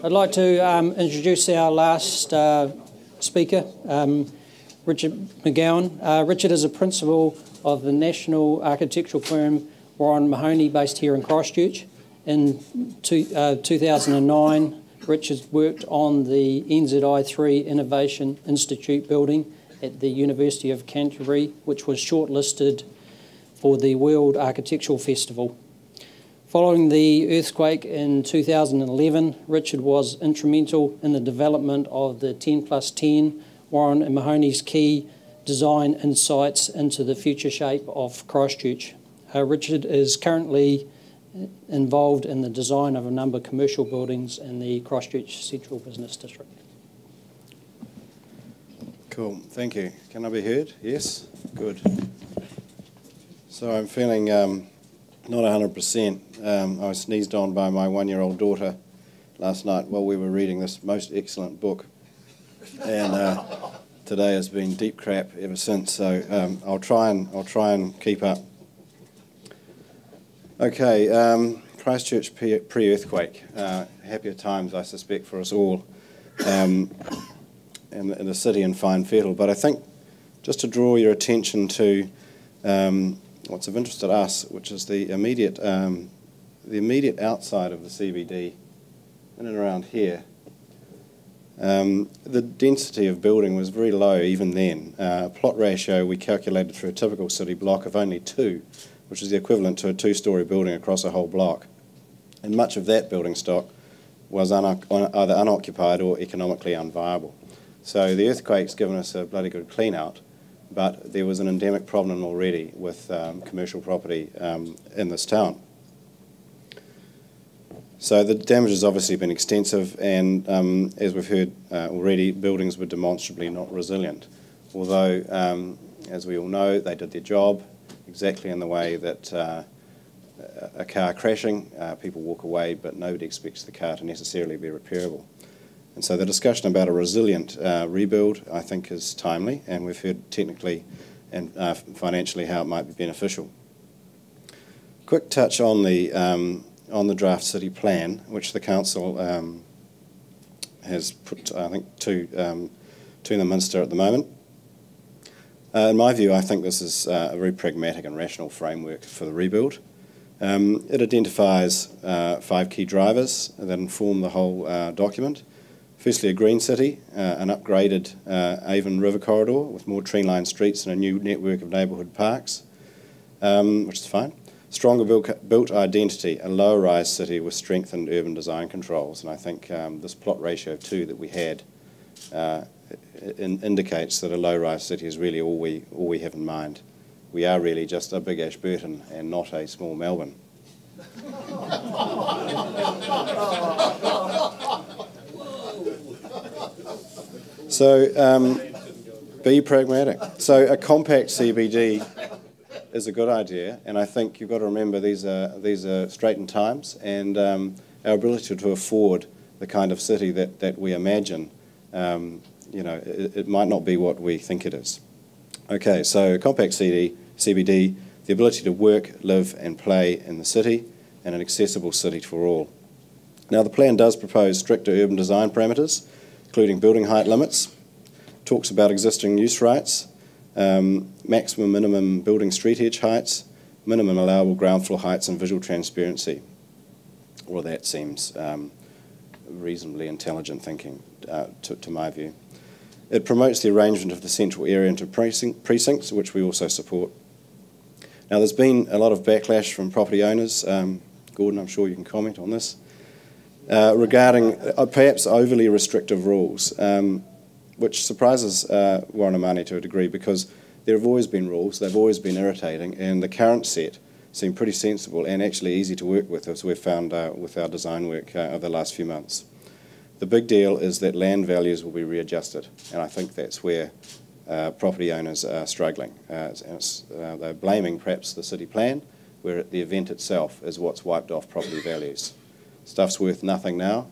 I'd like to introduce our last speaker, Richard McGowan. Richard is a principal of the national architectural firm Warren Mahoney, based here in Christchurch. In 2009, Richard worked on the NZI3 Innovation Institute building at the University of Canterbury, which was shortlisted for the World Architectural Festival. Following the earthquake in 2011, Richard was instrumental in the development of the 10+10, Warren and Mahoney's key design insights into the future shape of Christchurch. Richard is currently involved in the design of a number of commercial buildings in the Christchurch Central Business District. Cool, thank you. Can I be heard? Yes? Good. So I'm feeling not 100%. I was sneezed on by my 1-year-old daughter last night while we were reading this most excellent book. And today has been deep crap ever since, so I'll try and keep up. Okay, Christchurch pre-earthquake. Happier times, I suspect, for us all in the city and fine fettle. But I think just to draw your attention to what's of interest to us, which is the immediate outside of the CBD, in and around here. The density of building was very low even then. Plot ratio we calculated through a typical city block of only 2, which is the equivalent to a 2-storey building across a whole block. And much of that building stock was either unoccupied or economically unviable. So the earthquake's given us a bloody good clean out, but there was an endemic problem already with commercial property in this town. So the damage has obviously been extensive, and as we've heard already, buildings were demonstrably not resilient. Although, as we all know, they did their job exactly in the way that a car crashing, people walk away, but nobody expects the car to necessarily be repairable. And so the discussion about a resilient rebuild, I think, is timely, and we've heard technically and financially how it might be beneficial. Quick touch on the draft city plan, which the council has put, I think, to the minister at the moment. In my view, I think this is a very pragmatic and rational framework for the rebuild. It identifies 5 key drivers that inform the whole document. Firstly, a green city, an upgraded Avon River corridor with more tree-lined streets and a new network of neighbourhood parks, which is fine. Stronger built identity, a lower-rise city with strengthened urban design controls. And I think this plot ratio of 2 that we had indicates that a low-rise city is really all we have in mind. We are really just a big Ashburton and not a small Melbourne. So be pragmatic. So a compact CBD is a good idea, and I think you've got to remember these are straitened times, and our ability to afford the kind of city that we imagine, it might not be what we think it is. Okay, so compact CBD, the ability to work, live and play in the city, and an accessible city for all. Now the plan does propose stricter urban design parameters, including building height limits, talks about existing use rights, maximum minimum building street edge heights, minimum allowable ground floor heights and visual transparency. All of that seems reasonably intelligent thinking to my view. It promotes the arrangement of the central area into precincts, which we also support. Now there's been a lot of backlash from property owners, Gordon, I'm sure you can comment on this, regarding perhaps overly restrictive rules, which surprises Warren and Mahoney to a degree, because there have always been rules, they've always been irritating, and the current set seem pretty sensible and actually easy to work with, as we've found with our design work over the last few months. The big deal is that land values will be readjusted, and I think that's where property owners are struggling. They're blaming perhaps the city plan, where the event itself is what's wiped off property values. Stuff's worth nothing now.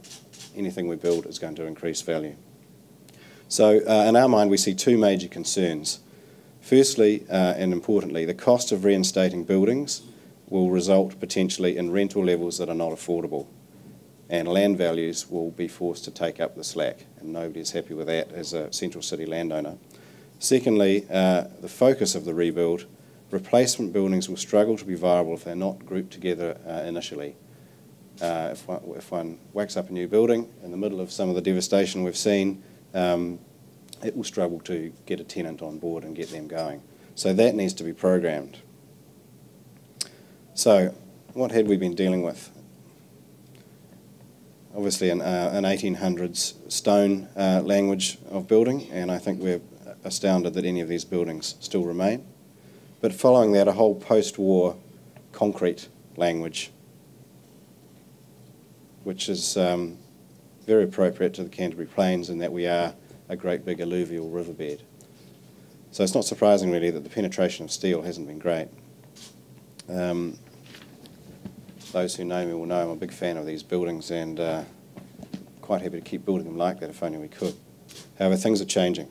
Anything we build is going to increase value. So in our mind, we see 2 major concerns. Firstly, and importantly, the cost of reinstating buildings will result potentially in rental levels that are not affordable. and land values will be forced to take up the slack, and nobody's happy with that as a central city landowner. Secondly, the focus of the rebuild, replacement buildings will struggle to be viable if they're not grouped together initially. If one wakes up a new building in the middle of some of the devastation we've seen, it will struggle to get a tenant on board and get them going. So that needs to be programmed. So what had we been dealing with? Obviously an 1800s stone language of building, and I think we're astounded that any of these buildings still remain. But following that, a whole post-war concrete language, which is very appropriate to the Canterbury Plains in that we are a great big alluvial riverbed. So it's not surprising really that the penetration of steel hasn't been great. Those who know me will know I'm a big fan of these buildings and quite happy to keep building them like that if only we could. However, things are changing.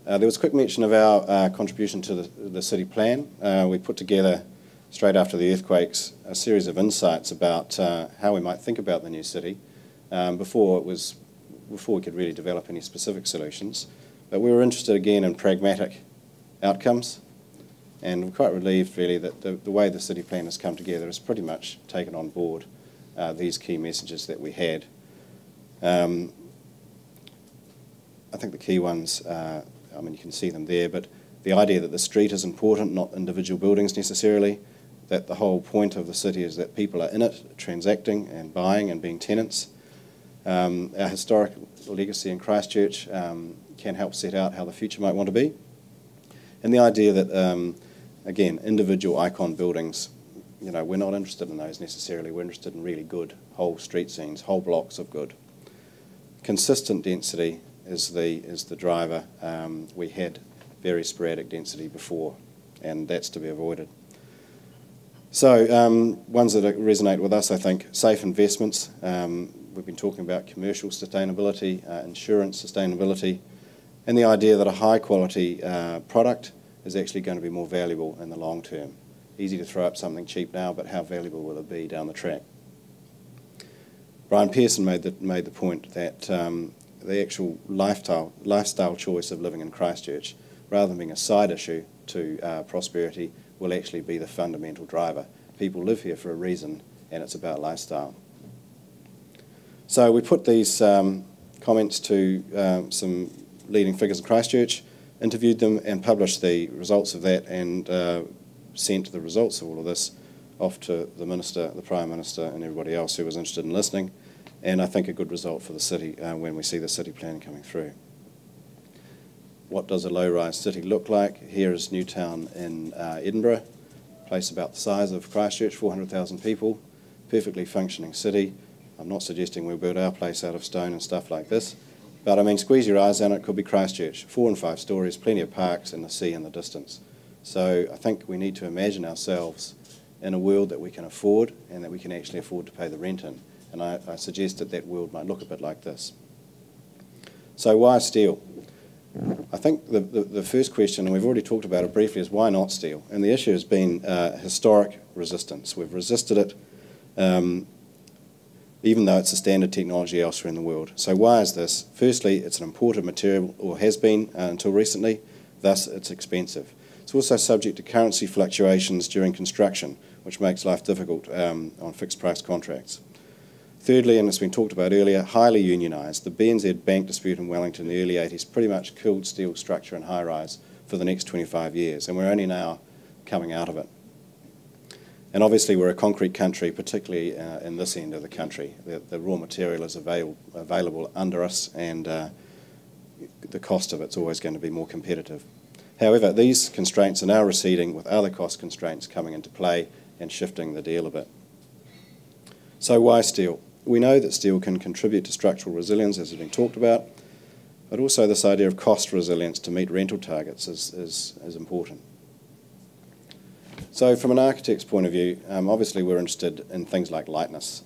There was a quick mention of our contribution to the city plan. We put together, straight after the earthquakes, a series of insights about how we might think about the new city before we could really develop any specific solutions. But we were interested again in pragmatic outcomes, and we're quite relieved really that the way the city plan has come together has pretty much taken on board these key messages that we had. I think the key ones, I mean you can see them there, but the idea that the street is important, not individual buildings necessarily, that the whole point of the city is that people are in it, transacting and buying and being tenants. Our historic legacy in Christchurch can help set out how the future might want to be. And the idea that, again, individual icon buildings, you know, we're not interested in those necessarily. We're interested in really good whole street scenes, whole blocks of good. Consistent density is the driver. We had very sporadic density before, and that's to be avoided. So ones that resonate with us, I think, safe investments. We've been talking about commercial sustainability, insurance sustainability, and the idea that a high quality product is actually going to be more valuable in the long term. Easy to throw up something cheap now, but how valuable will it be down the track? Brian Pearson made the point that the actual lifestyle choice of living in Christchurch, rather than being a side issue to prosperity, will actually be the fundamental driver. People live here for a reason, and it's about lifestyle. So we put these comments to some leading figures in Christchurch, interviewed them and published the results of that, and sent the results of all of this off to the Minister, the Prime Minister and everybody else who was interested in listening, and I think a good result for the city when we see the city plan coming through. What does a low-rise city look like? Here is Newtown in Edinburgh, a place about the size of Christchurch, 400,000 people, perfectly functioning city. I'm not suggesting we'll build our place out of stone and stuff like this, but I mean, squeeze your eyes down, it could be Christchurch. 4 and 5 stories, plenty of parks and the sea in the distance. So I think we need to imagine ourselves in a world that we can afford and that we can actually afford to pay the rent in. And I suggest that that world might look a bit like this. So why steel? I think the first question, and we've already talked about it briefly, is why not steel? And the issue has been historic resistance. We've resisted it even though it's a standard technology elsewhere in the world. So why is this? Firstly, it's an imported material, or has been until recently, thus it's expensive. It's also subject to currency fluctuations during construction, which makes life difficult on fixed price contracts. Thirdly, and it's been talked about earlier, highly unionised. The BNZ Bank dispute in Wellington in the early 80s pretty much killed steel structure and high-rise for the next 25 years, and we're only now coming out of it. And obviously we're a concrete country, particularly in this end of the country. The raw material is available under us, and the cost of it's always going to be more competitive. However, these constraints are now receding with other cost constraints coming into play and shifting the deal a bit. So why steel? We know that steel can contribute to structural resilience, as has been talked about, but also this idea of cost resilience to meet rental targets is important. So from an architect's point of view, obviously we're interested in things like lightness.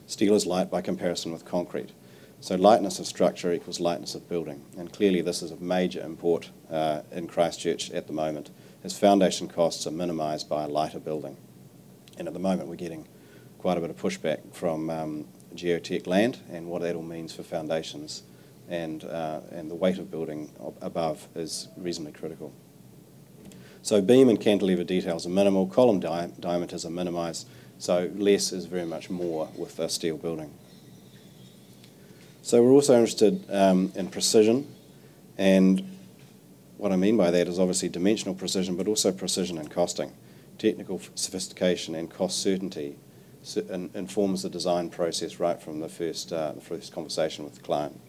Steel is light by comparison with concrete. So lightness of structure equals lightness of building. And clearly this is of major import in Christchurch at the moment, as foundation costs are minimised by a lighter building. And at the moment we're getting quite a bit of pushback from Geotech Land, and what that all means for foundations and the weight of building above is reasonably critical. So beam and cantilever details are minimal, column diameters are minimised, so less is very much more with a steel building. So we're also interested in precision, and what I mean by that is obviously dimensional precision, but also precision in costing. Technical sophistication and cost certainty informs the design process right from the first conversation with the client.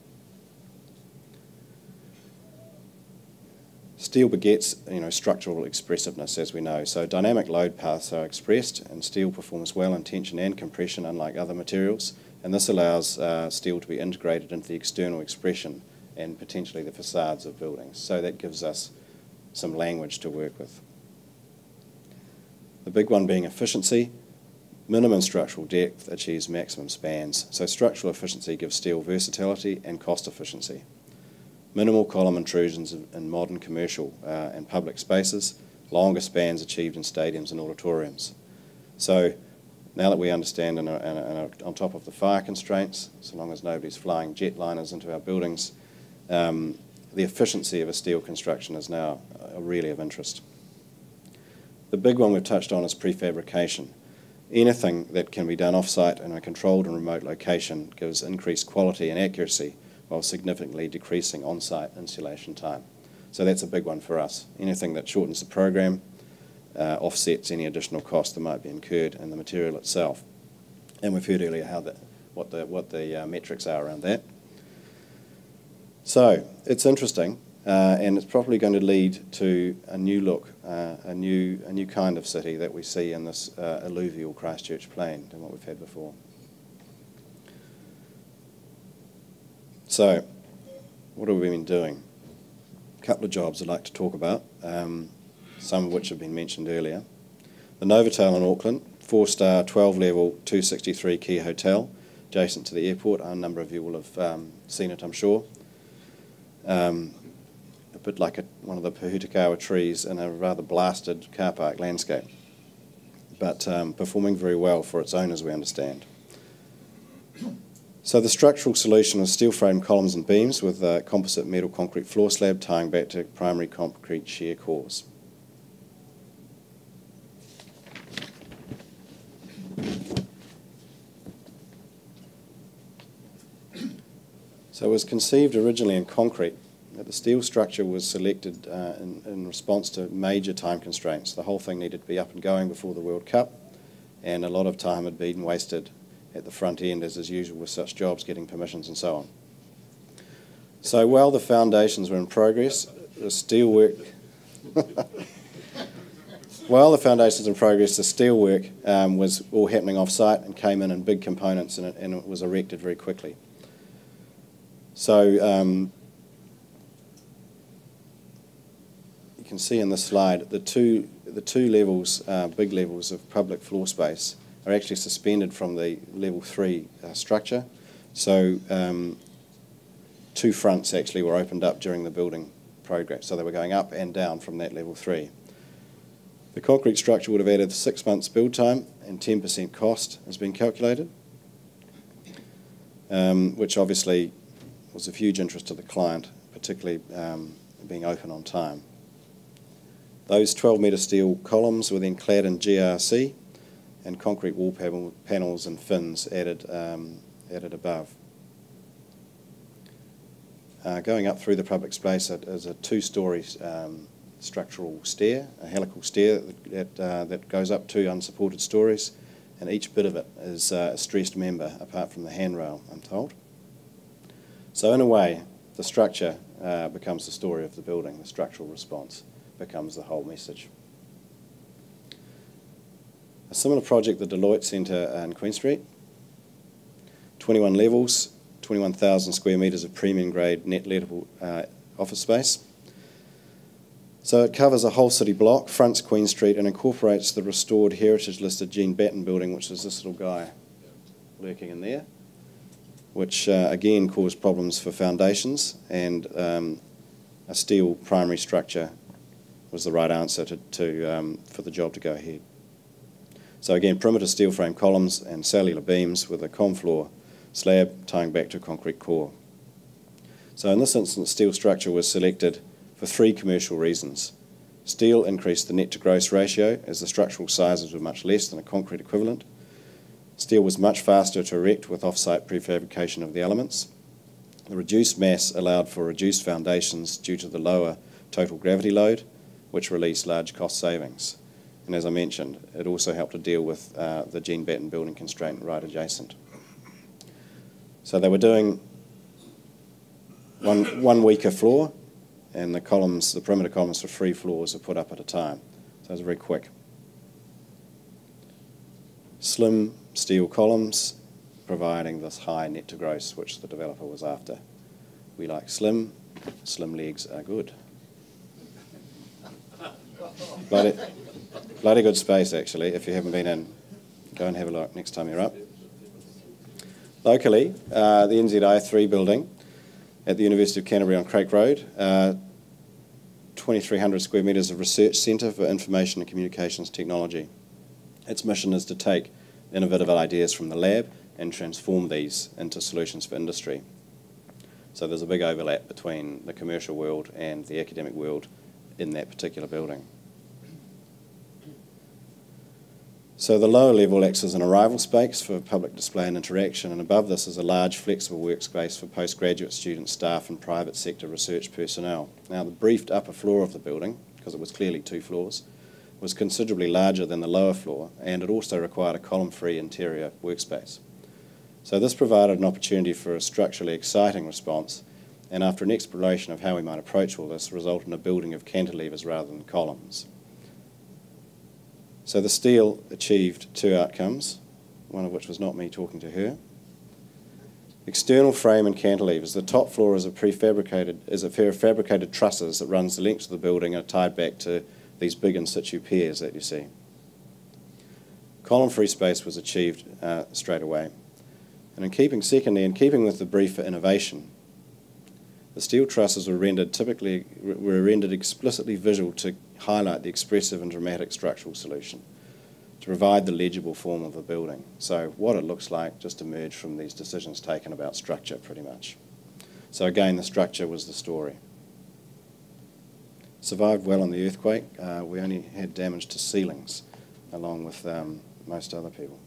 Steel begets, structural expressiveness, as we know. So dynamic load paths are expressed, and steel performs well in tension and compression, unlike other materials. And this allows steel to be integrated into the external expression and potentially the facades of buildings. So that gives us some language to work with. The big one being efficiency. Minimum structural depth achieves maximum spans. So structural efficiency gives steel versatility and cost efficiency. Minimal column intrusions in modern commercial and public spaces. Longer spans achieved in stadiums and auditoriums. So now that we understand and are on top of the fire constraints, so long as nobody's flying jetliners into our buildings, the efficiency of a steel construction is now really of interest. The big one we've touched on is prefabrication. Anything that can be done off-site in a controlled and remote location gives increased quality and accuracy while significantly decreasing on-site installation time. So that's a big one for us. Anything that shortens the program offsets any additional cost that might be incurred in the material itself. And we've heard earlier what the metrics are around that. So it's interesting, and it's probably going to lead to a new look, a new kind of city that we see in this alluvial Christchurch plain than what we've had before. So, what have we been doing? A couple of jobs I'd like to talk about, some of which have been mentioned earlier. The Novotel in Auckland, 4-star, 12-level, 263 key hotel, adjacent to the airport. A number of you will have seen it, I'm sure. A bit like one of the Pōhutukawa trees in a rather blasted car park landscape, but performing very well for its owners, we understand. So the structural solution is steel frame columns and beams with a composite metal concrete floor slab tying back to primary concrete shear cores. So it was conceived originally in concrete. The steel structure was selected in response to major time constraints. The whole thing needed to be up and going before the World Cup, and a lot of time had been wasted at the front end, as is usual with such jobs, getting permissions and so on. So while the foundations were in progress, the steelwork was all happening off-site and came in big components, and it was erected very quickly. So you can see in this slide the two levels, big levels of public floor space are actually suspended from the level 3 structure. So 2 fronts actually were opened up during the building program. So they were going up and down from that level 3. The concrete structure would have added 6 months build time and 10% cost has been calculated, which obviously was of huge interest to the client, particularly being open on time. Those 12-metre steel columns were then clad in GRC, and concrete wall panels and fins added above. Going up through the public space is a 2-storey structural stair, a helical stair that goes up 2 unsupported stories, and each bit of it is a stressed member apart from the handrail, I'm told. So in a way, the structure becomes the story of the building. The structural response becomes the whole message. A similar project, the Deloitte Centre in Queen Street, 21 levels, 21,000 square metres of premium grade net lettable office space. So it covers a whole city block, fronts Queen Street, and incorporates the restored heritage listed Jean Batten building, which is this little guy lurking in there, which again caused problems for foundations, and a steel primary structure was the right answer for the job to go ahead. So again, perimeter steel frame columns and cellular beams with a con-floor slab tying back to a concrete core. So in this instance, steel structure was selected for 3 commercial reasons. Steel increased the net to gross ratio as the structural sizes were much less than a concrete equivalent. Steel was much faster to erect with off-site prefabrication of the elements. The reduced mass allowed for reduced foundations due to the lower total gravity load, which released large cost savings. And as I mentioned, it also helped to deal with the Jean Batten building constraint right adjacent. So they were doing one weaker floor, and the columns, the perimeter columns for 3 floors are put up at a time. So it was very quick. Slim steel columns providing this high net to gross, which the developer was after. We like slim legs are good. Bloody good space, actually. If you haven't been in, go and have a look next time you're up. Locally, the NZI 3 building at the University of Canterbury on Craik Road, 2,300 square metres of research centre for information and communications technology. Its mission is to take innovative ideas from the lab and transform these into solutions for industry. So there's a big overlap between the commercial world and the academic world in that particular building. So the lower level acts as an arrival space for public display and interaction, and above this is a large flexible workspace for postgraduate students, staff and private sector research personnel. Now the briefed upper floor of the building, because it was clearly 2 floors, was considerably larger than the lower floor, and it also required a column-free interior workspace. So this provided an opportunity for a structurally exciting response, and after an exploration of how we might approach all this, resulted in a building of cantilevers rather than columns. So the steel achieved 2 outcomes, one of which was not me talking to her. External frame and cantilevers. The top floor is a pair of fabricated trusses that runs the length of the building and are tied back to these big in situ piers that you see. Column-free space was achieved straight away. And in keeping with the brief for innovation, the steel trusses were rendered explicitly visual to highlight the expressive and dramatic structural solution, to provide the legible form of the building. So what it looks like just emerged from these decisions taken about structure pretty much. So again, the structure was the story. Survived well in the earthquake. We only had damage to ceilings, along with most other people.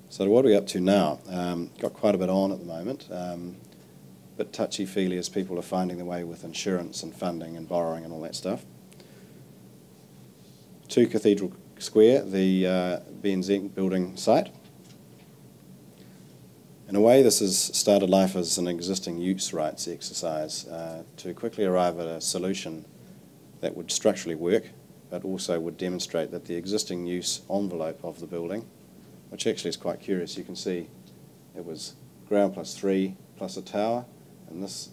So what are we up to now? Got quite a bit on at the moment. Bit touchy-feely as people are finding their way with insurance and funding and borrowing and all that stuff. 2 Cathedral Square, the BNZ building site. In a way, this has started life as an existing use rights exercise to quickly arrive at a solution that would structurally work, but also would demonstrate that the existing use envelope of the building, which actually is quite curious, you can see it was ground plus 3 plus a tower, and this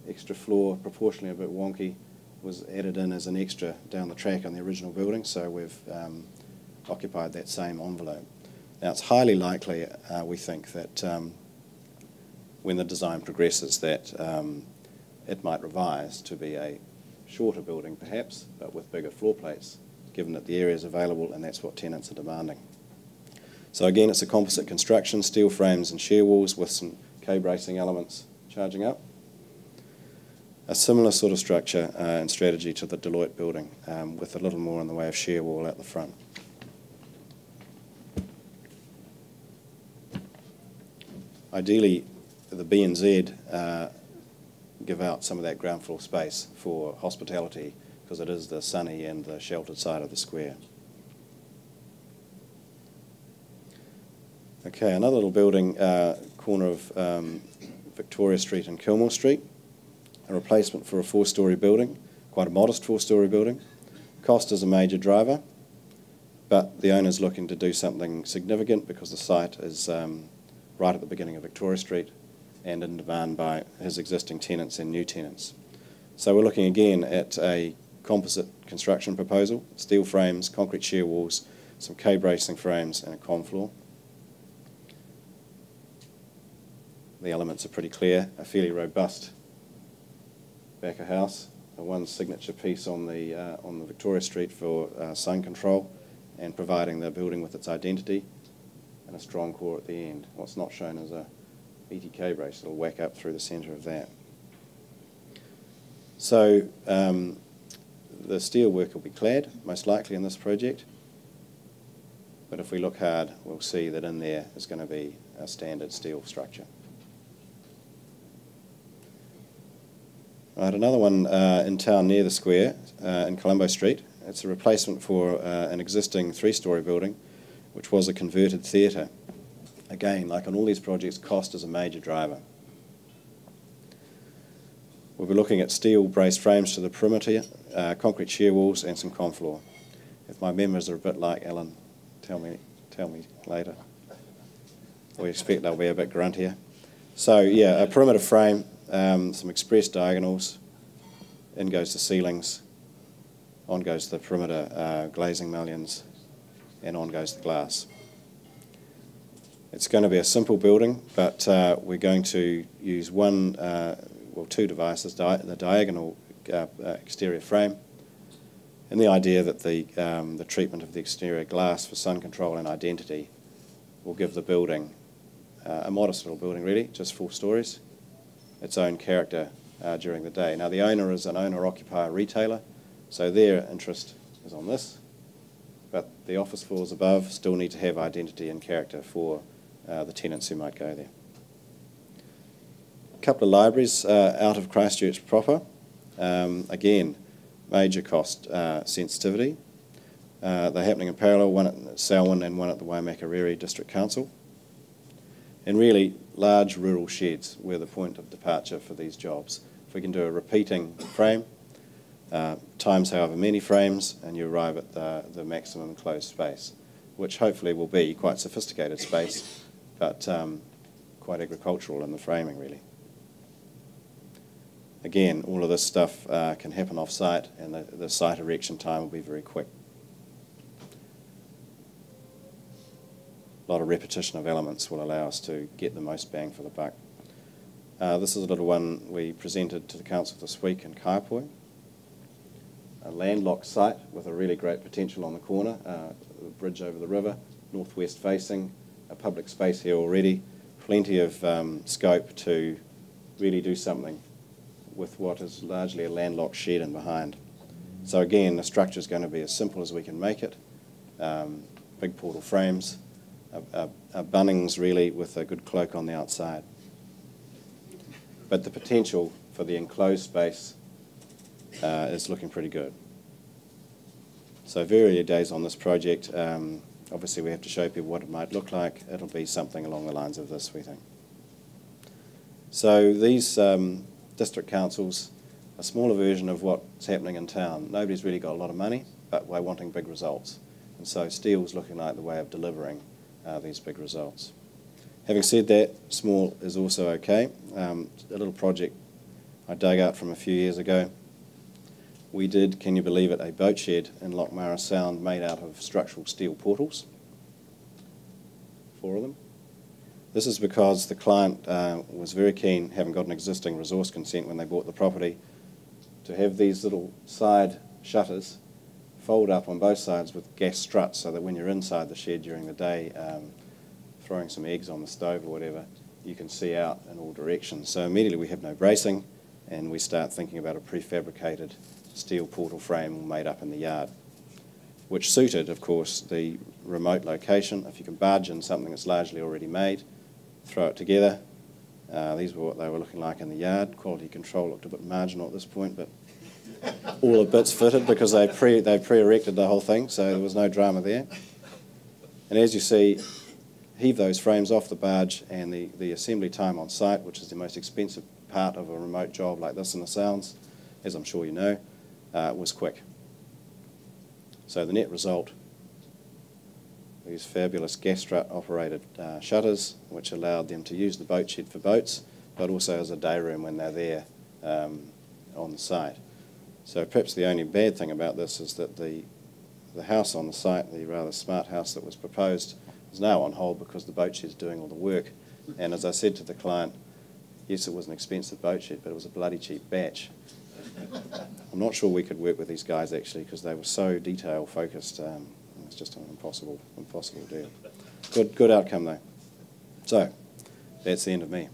extra floor, proportionally a bit wonky, was added in as an extra down the track on the original building, so we've occupied that same envelope. Now it's highly likely, we think, that when the design progresses that it might revise to be a shorter building perhaps, but with bigger floor plates, given that the area is available and that's what tenants are demanding. So again, it's a composite construction, steel frames and shear walls with some K-bracing elements charging up. A similar sort of structure and strategy to the Deloitte building, with a little more in the way of shear wall out the front. Ideally, the BNZ give out some of that ground floor space for hospitality, because it is the sunny and the sheltered side of the square. Okay, another little building, corner of Victoria Street and Kilmore Street, a replacement for a 4-storey building, quite a modest 4-storey building. Cost is a major driver, but the owner's looking to do something significant because the site is right at the beginning of Victoria Street and in demand by his existing tenants and new tenants. So we're looking again at a composite construction proposal, steel frames, concrete shear walls, some K-bracing frames and a con floor. The elements are pretty clear, a fairly robust back of house, one signature piece on the Victoria Street for sun control, and providing the building with its identity and a strong core at the end. What's not shown is a ETK brace that will whack up through the centre of that. So the steel work will be clad, most likely in this project, but if we look hard, we'll see that in there is going to be a standard steel structure. Right, another one in town near the square, in Colombo Street. It's a replacement for an existing 3-storey building, which was a converted theatre. Again, like on all these projects, cost is a major driver. We'll be looking at steel braced frames to the perimeter, concrete shear walls and some confloor. If my members are a bit like Alan, tell me later. We expect they'll be a bit gruntier. So yeah, a perimeter frame, some express diagonals, in goes the ceilings, on goes the perimeter glazing mullions, and on goes the glass. It's going to be a simple building, but we're going to use two devices, the diagonal exterior frame, and the idea that the treatment of the exterior glass for sun control and identity will give the building, a modest little building really, just 4 stories, its own character during the day. Now the owner is an owner-occupier retailer, so their interest is on this, but the office floors above still need to have identity and character for the tenants who might go there. A couple of libraries out of Christchurch proper. Again, major cost sensitivity. They're happening in parallel, one at Selwyn and one at the Waimakariri District Council. And really, large rural sheds were the point of departure for these jobs. If we can do a repeating frame, times however many frames, and you arrive at the maximum enclosed space, which hopefully will be quite sophisticated space, but quite agricultural in the framing really. Again, all of this stuff can happen off-site, and the site erection time will be very quick. A lot of repetition of elements will allow us to get the most bang for the buck. This is a little one we presented to the council this week in Kaiapoi. A landlocked site with a really great potential on the corner, a bridge over the river, northwest facing, a public space here already, plenty of scope to really do something with what is largely a landlocked shed in behind. So again, the structure is going to be as simple as we can make it. Big portal frames, a Bunnings really with a good cloak on the outside. But the potential for the enclosed space is looking pretty good. So very early days on this project. Obviously we have to show people what it might look like. It'll be something along the lines of this, we think. So these district councils, a smaller version of what's happening in town. Nobody's really got a lot of money, but we're wanting big results. And so steel's looking like the way of delivering these big results. Having said that, small is also okay. A little project I dug out from a few years ago. We did, can you believe it, a boat shed in Lochmara Sound made out of structural steel portals. 4 of them. This is because the client was very keen, having got an existing resource consent when they bought the property, to have these little side shutters fold up on both sides with gas struts, so that when you're inside the shed during the day, throwing some eggs on the stove or whatever, you can see out in all directions. So immediately we have no bracing, and we start thinking about a prefabricated steel portal frame made up in the yard, which suited, of course, the remote location. If you can barge in something that's largely already made, throw it together. These were what they were looking like in the yard. Quality control looked a bit marginal at this point, but all the bits fitted because they pre-erected the whole thing, so there was no drama there. And as you see, heave those frames off the barge, and the assembly time on site, which is the most expensive part of a remote job like this in the Sounds, as I'm sure you know, was quick. So the net result, these fabulous gas strut operated shutters, which allowed them to use the boat shed for boats, but also as a day room when they're there on the site. So perhaps the only bad thing about this is that the house on the site, the rather smart house that was proposed, is now on hold because the boat shed's doing all the work. And as I said to the client, yes, it was an expensive boat shed, but it was a bloody cheap batch. I'm not sure we could work with these guys actually, because they were so detail focused. It's just an impossible deal. Good outcome though. So, that's the end of me.